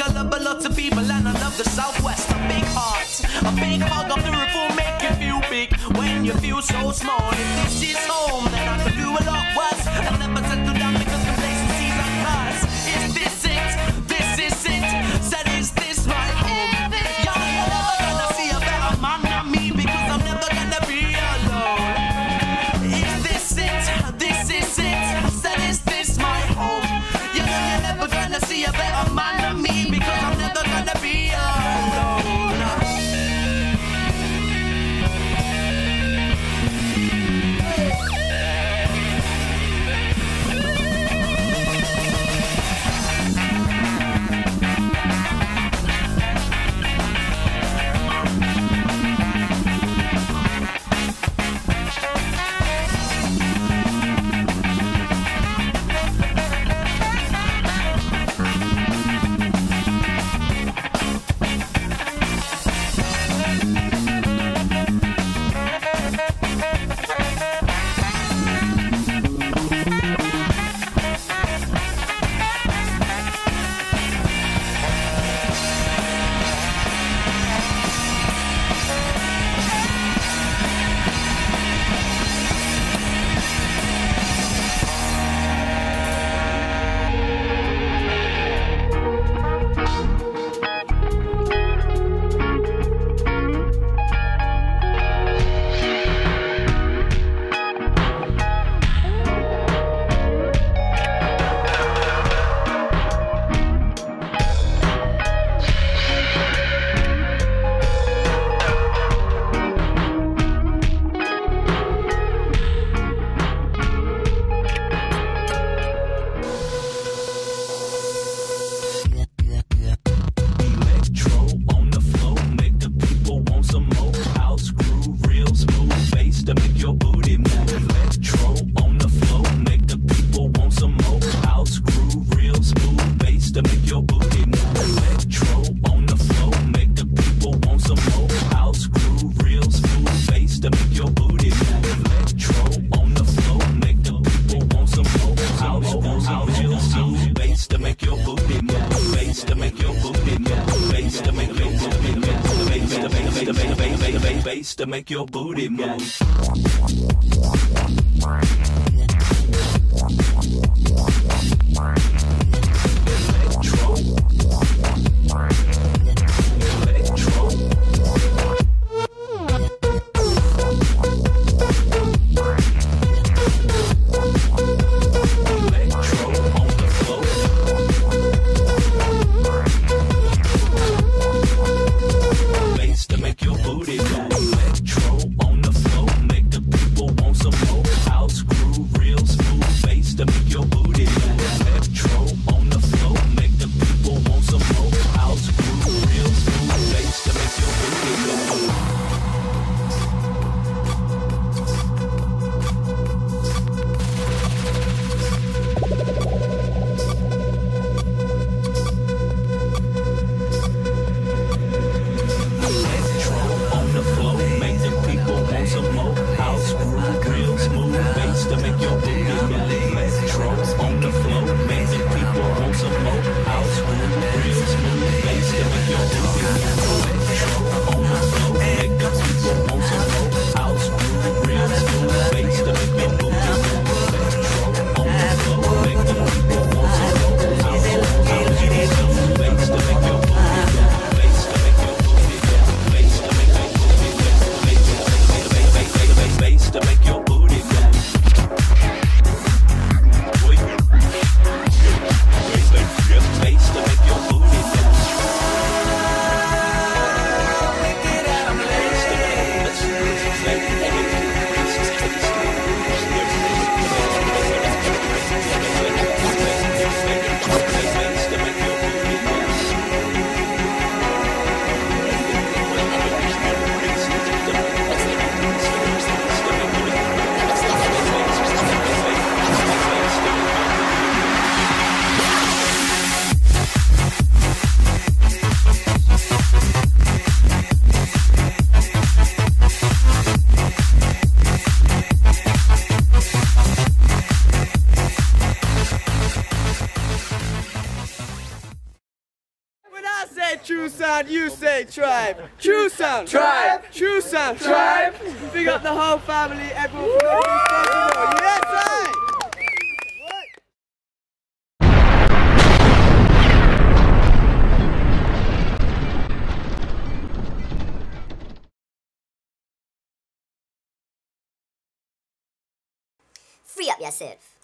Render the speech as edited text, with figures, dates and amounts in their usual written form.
I love a lot of people and I love the Southwest. A big heart, a big hug of the roof will make you feel big when you feel so small. If this is home, then I could do a lot worse. I'll never settle down because complacency's a curse. Is this it? This is it. Said is this my home? Y'all ain't never gonna see a better man than me because I'm never gonna be alone. Is this it? This is it. Said is this my home? You know you're never gonna see a better man than me because I'm never gonna be alone. To make your booty move. Electro Tru Sound, you say tribe. Tru Sound Tribe. Tru Sound Tribe. Big up the whole family, everyone for making this possible. Yes, I. Free up yourself.